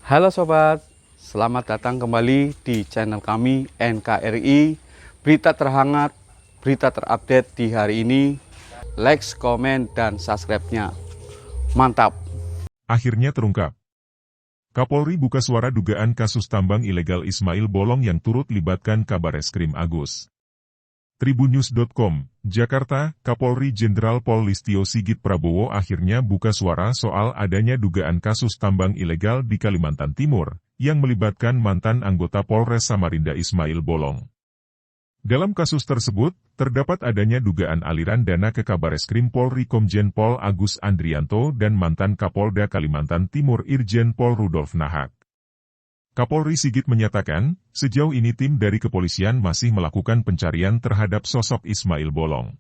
Halo sobat, selamat datang kembali di channel kami NKRI. Berita terhangat, berita terupdate di hari ini. Like, komen, dan subscribe-nya. Mantap! Akhirnya terungkap. Kapolri buka suara dugaan kasus tambang ilegal Ismail Bolong yang turut libatkan Kabareskrim Agus. Tribunnews.com, Jakarta, Kapolri Jenderal Pol Listio Sigit Prabowo akhirnya buka suara soal adanya dugaan kasus tambang ilegal di Kalimantan Timur, yang melibatkan mantan anggota Polres Samarinda Ismail Bolong. Dalam kasus tersebut, terdapat adanya dugaan aliran dana ke Kabareskrim Polri Komjen Pol Agus Andrianto dan mantan Kapolda Kalimantan Timur Irjen Pol Rudolf Nahak. Kapolri Sigit menyatakan, sejauh ini tim dari kepolisian masih melakukan pencarian terhadap sosok Ismail Bolong.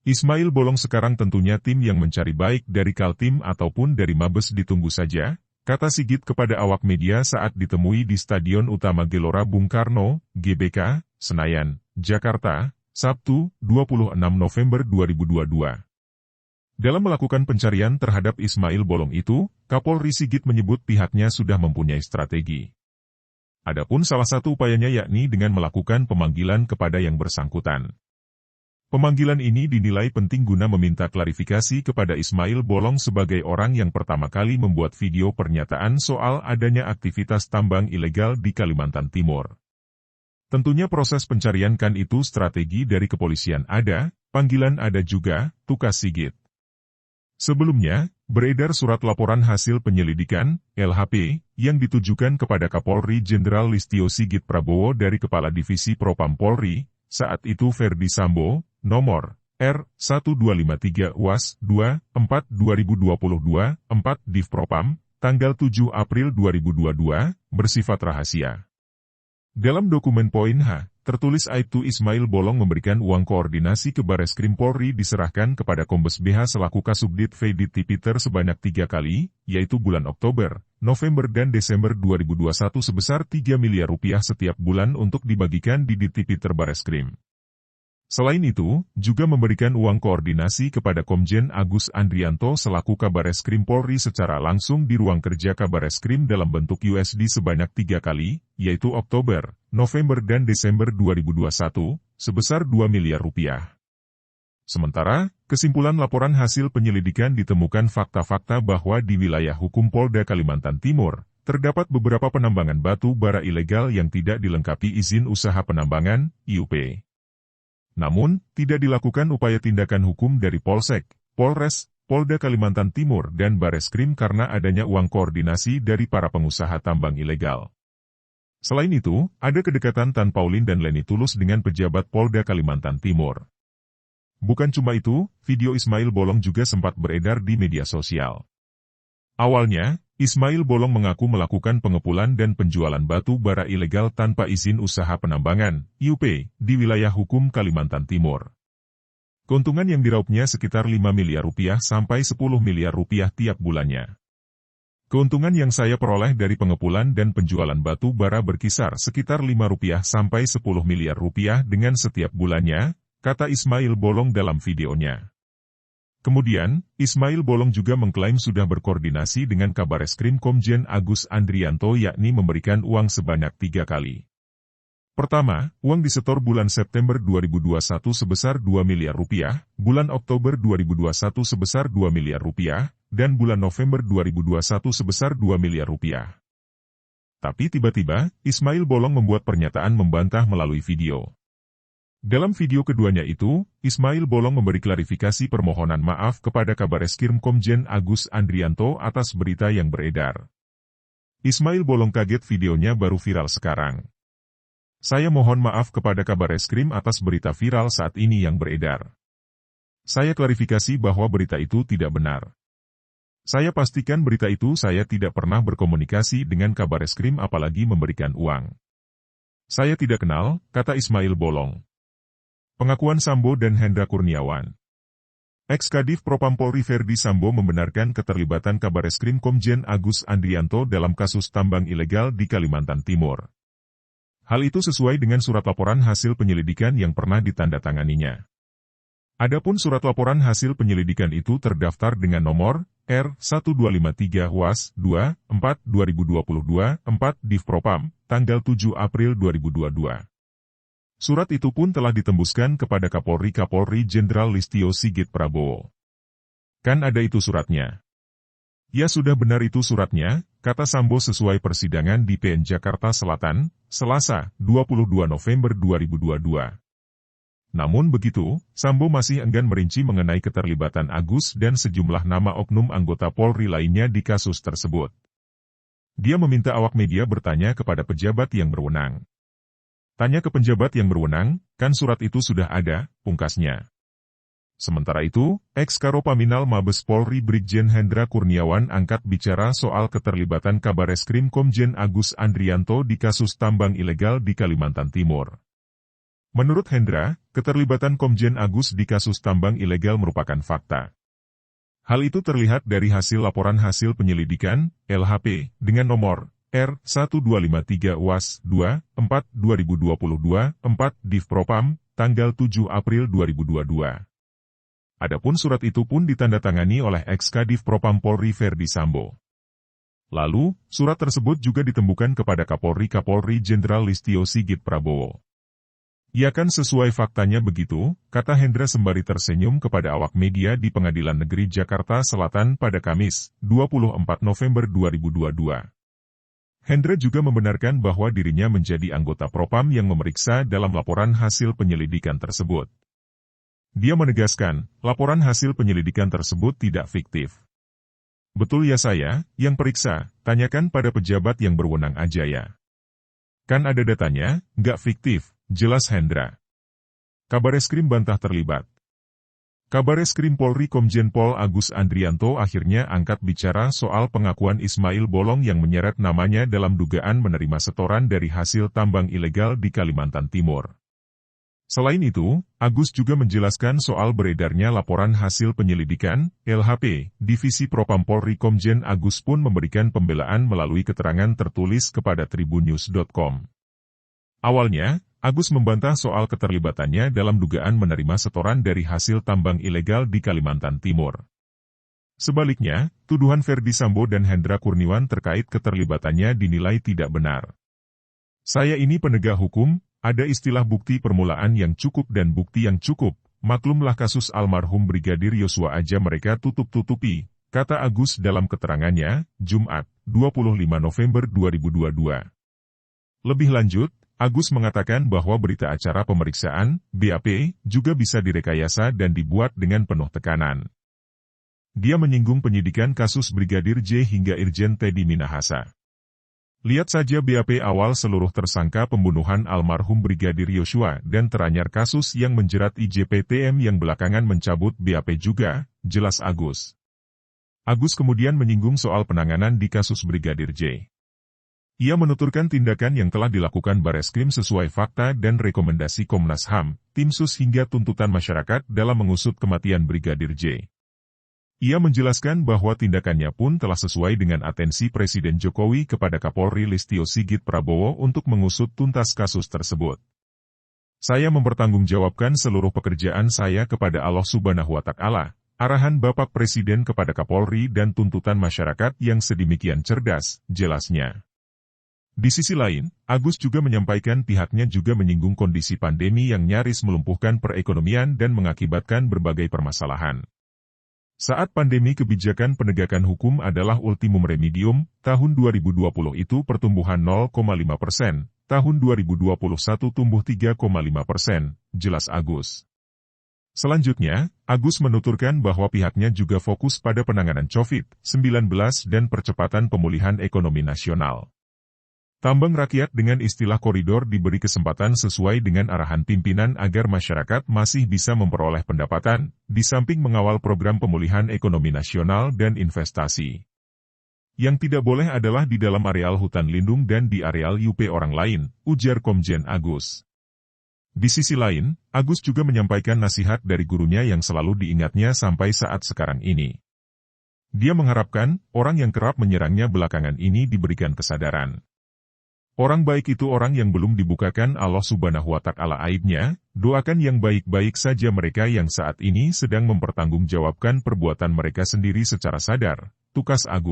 Ismail Bolong sekarang tentunya tim yang mencari baik dari Kaltim ataupun dari Mabes ditunggu saja, kata Sigit kepada awak media saat ditemui di Stadion Utama Gelora Bung Karno, GBK, Senayan, Jakarta, Sabtu, 26 November 2022. Dalam melakukan pencarian terhadap Ismail Bolong itu, Kapolri Sigit menyebut pihaknya sudah mempunyai strategi. Adapun salah satu upayanya yakni dengan melakukan pemanggilan kepada yang bersangkutan. Pemanggilan ini dinilai penting guna meminta klarifikasi kepada Ismail Bolong sebagai orang yang pertama kali membuat video pernyataan soal adanya aktivitas tambang ilegal di Kalimantan Timur. Tentunya proses pencarian kan itu strategi dari kepolisian ada, panggilan ada juga, tukas Sigit. Sebelumnya, beredar surat laporan hasil penyelidikan, LHP, yang ditujukan kepada Kapolri Jenderal Listio Sigit Prabowo dari Kepala Divisi Propam Polri, saat itu Ferdi Sambo, nomor R1253 UAS 24-2022, 4 Div Propam, tanggal 7 April 2022, bersifat rahasia. Dalam dokumen poin H, tertulis Aibtu Ismail Bolong memberikan uang koordinasi ke Bareskrim Polri diserahkan kepada Kombes BH selaku Kasubdit Vdit Tipiter sebanyak 3 kali, yaitu bulan Oktober, November dan Desember 2021 sebesar 3 miliar rupiah setiap bulan untuk dibagikan di Ditipiter Bareskrim. Selain itu, juga memberikan uang koordinasi kepada Komjen Agus Andrianto selaku Kabareskrim Polri secara langsung di ruang kerja Kabareskrim dalam bentuk USD sebanyak 3 kali, yaitu Oktober, November dan Desember 2021, sebesar 2 miliar rupiah. Sementara, kesimpulan laporan hasil penyelidikan ditemukan fakta-fakta bahwa di wilayah hukum Polda Kalimantan Timur, terdapat beberapa penambangan batu bara ilegal yang tidak dilengkapi izin usaha penambangan, IUP. Namun, tidak dilakukan upaya tindakan hukum dari Polsek, Polres, Polda Kalimantan Timur dan Bareskrim karena adanya uang koordinasi dari para pengusaha tambang ilegal. Selain itu, ada kedekatan Tan Paulin dan Leni Tulus dengan pejabat Polda Kalimantan Timur. Bukan cuma itu, video Ismail Bolong juga sempat beredar di media sosial. Awalnya, Ismail Bolong mengaku melakukan pengepulan dan penjualan batu bara ilegal tanpa izin usaha penambangan, IUP, di wilayah hukum Kalimantan Timur. Keuntungan yang diraupnya sekitar 5 miliar rupiah sampai 10 miliar rupiah tiap bulannya. Keuntungan yang saya peroleh dari pengepulan dan penjualan batu bara berkisar sekitar 5 rupiah sampai 10 miliar rupiah dengan setiap bulannya, kata Ismail Bolong dalam videonya. Kemudian, Ismail Bolong juga mengklaim sudah berkoordinasi dengan Kabareskrim Komjen Agus Andrianto yakni memberikan uang sebanyak 3 kali. Pertama, uang disetor bulan September 2021 sebesar 2 miliar rupiah, bulan Oktober 2021 sebesar 2 miliar rupiah, dan bulan November 2021 sebesar 2 miliar rupiah. Tapi tiba-tiba, Ismail Bolong membuat pernyataan membantah melalui video. Dalam video keduanya itu, Ismail Bolong memberi klarifikasi permohonan maaf kepada Kabareskrim Komjen Agus Andrianto atas berita yang beredar. Ismail Bolong kaget videonya baru viral sekarang. Saya mohon maaf kepada Kabareskrim atas berita viral saat ini yang beredar. Saya klarifikasi bahwa berita itu tidak benar. Saya pastikan berita itu saya tidak pernah berkomunikasi dengan Kabareskrim apalagi memberikan uang. Saya tidak kenal, kata Ismail Bolong. Pengakuan Sambo dan Hendra Kurniawan. Ex-Kadif Propam Polri Ferdi Sambo membenarkan keterlibatan Kabareskrim Komjen Agus Andrianto dalam kasus tambang ilegal di Kalimantan Timur. Hal itu sesuai dengan surat laporan hasil penyelidikan yang pernah ditandatanganinya. Adapun surat laporan hasil penyelidikan itu terdaftar dengan nomor R1253-WAS-2-4-2022-4 Divpropam, tanggal 7 April 2022. Surat itu pun telah ditembuskan kepada Kapolri Jenderal Listio Sigit Prabowo. Kan ada itu suratnya. Ya sudah benar itu suratnya, kata Sambo sesuai persidangan di PN Jakarta Selatan, Selasa, 22 November 2022. Namun begitu, Sambo masih enggan merinci mengenai keterlibatan Agus dan sejumlah nama oknum anggota Polri lainnya di kasus tersebut. Dia meminta awak media bertanya kepada pejabat yang berwenang. Tanya ke pejabat yang berwenang, kan surat itu sudah ada, pungkasnya. Sementara itu, ex-Karopaminal Mabes Polri Brigjen Hendra Kurniawan angkat bicara soal keterlibatan Kabareskrim Komjen Agus Andrianto di kasus tambang ilegal di Kalimantan Timur. Menurut Hendra, keterlibatan Komjen Agus di kasus tambang ilegal merupakan fakta. Hal itu terlihat dari hasil laporan hasil penyelidikan, LHP, dengan nomor R1253-WAS-2-4-2022-4 Divpropam, tanggal 7 April 2022. Adapun surat itu pun ditandatangani oleh ex-Kadif Propam Polri Verdi Sambo. Lalu, surat tersebut juga ditemukan kepada Kapolri Jenderal Listio Sigit Prabowo. Ya kan sesuai faktanya begitu, kata Hendra sembari tersenyum kepada awak media di Pengadilan Negeri Jakarta Selatan pada Kamis, 24 November 2022. Hendra juga membenarkan bahwa dirinya menjadi anggota Propam yang memeriksa dalam laporan hasil penyelidikan tersebut. Dia menegaskan, laporan hasil penyelidikan tersebut tidak fiktif. Betul ya saya, yang periksa, tanyakan pada pejabat yang berwenang aja ya. Kan ada datanya, nggak fiktif, jelas Hendra. Kabareskrim bantah terlibat. Kabareskrim Polri Komjen Pol Agus Andrianto akhirnya angkat bicara soal pengakuan Ismail Bolong yang menyeret namanya dalam dugaan menerima setoran dari hasil tambang ilegal di Kalimantan Timur. Selain itu, Agus juga menjelaskan soal beredarnya laporan hasil penyelidikan, LHP, Divisi Propam Polri Komjen Agus pun memberikan pembelaan melalui keterangan tertulis kepada tribunnews.com. Awalnya, Agus membantah soal keterlibatannya dalam dugaan menerima setoran dari hasil tambang ilegal di Kalimantan Timur. Sebaliknya, tuduhan Verdi Sambo dan Hendra Kurniawan terkait keterlibatannya dinilai tidak benar. Saya ini penegak hukum, ada istilah bukti permulaan yang cukup dan bukti yang cukup, maklumlah kasus almarhum Brigadir Yosua aja mereka tutup-tutupi, kata Agus dalam keterangannya, Jumat, 25 November 2022. Lebih lanjut, Agus mengatakan bahwa berita acara pemeriksaan, BAP, juga bisa direkayasa dan dibuat dengan penuh tekanan. Dia menyinggung penyidikan kasus Brigadir J hingga Irjen Teddy Minahasa. Lihat saja BAP awal seluruh tersangka pembunuhan almarhum Brigadir Yosua dan teranyar kasus yang menjerat IJPTM yang belakangan mencabut BAP juga, jelas Agus. Agus kemudian menyinggung soal penanganan di kasus Brigadir J. Ia menuturkan tindakan yang telah dilakukan Bareskrim sesuai fakta dan rekomendasi Komnas HAM, Tim Sus hingga tuntutan masyarakat dalam mengusut kematian Brigadir J. Ia menjelaskan bahwa tindakannya pun telah sesuai dengan atensi Presiden Jokowi kepada Kapolri Listio Sigit Prabowo untuk mengusut tuntas kasus tersebut. Saya mempertanggungjawabkan seluruh pekerjaan saya kepada Allah Subhanahu wa Ta'ala, arahan Bapak Presiden kepada Kapolri dan tuntutan masyarakat yang sedemikian cerdas, jelasnya. Di sisi lain, Agus juga menyampaikan pihaknya juga menyinggung kondisi pandemi yang nyaris melumpuhkan perekonomian dan mengakibatkan berbagai permasalahan. Saat pandemi kebijakan penegakan hukum adalah ultimum remedium, tahun 2020 itu pertumbuhan 0,5%, tahun 2021 tumbuh 3,5%, jelas Agus. Selanjutnya, Agus menuturkan bahwa pihaknya juga fokus pada penanganan COVID-19 dan percepatan pemulihan ekonomi nasional. Tambang rakyat dengan istilah koridor diberi kesempatan sesuai dengan arahan pimpinan agar masyarakat masih bisa memperoleh pendapatan, di samping mengawal program pemulihan ekonomi nasional dan investasi. Yang tidak boleh adalah di dalam areal hutan lindung dan di areal UP orang lain, ujar Komjen Agus. Di sisi lain, Agus juga menyampaikan nasihat dari gurunya yang selalu diingatnya sampai saat sekarang ini. Dia mengharapkan, orang yang kerap menyerangnya belakangan ini diberikan kesadaran. Orang baik itu orang yang belum dibukakan Allah Subhanahu wa Ta'ala aibnya, Doakan yang baik-baik saja mereka yang saat ini sedang mempertanggungjawabkan perbuatan mereka sendiri secara sadar, tukas Agus.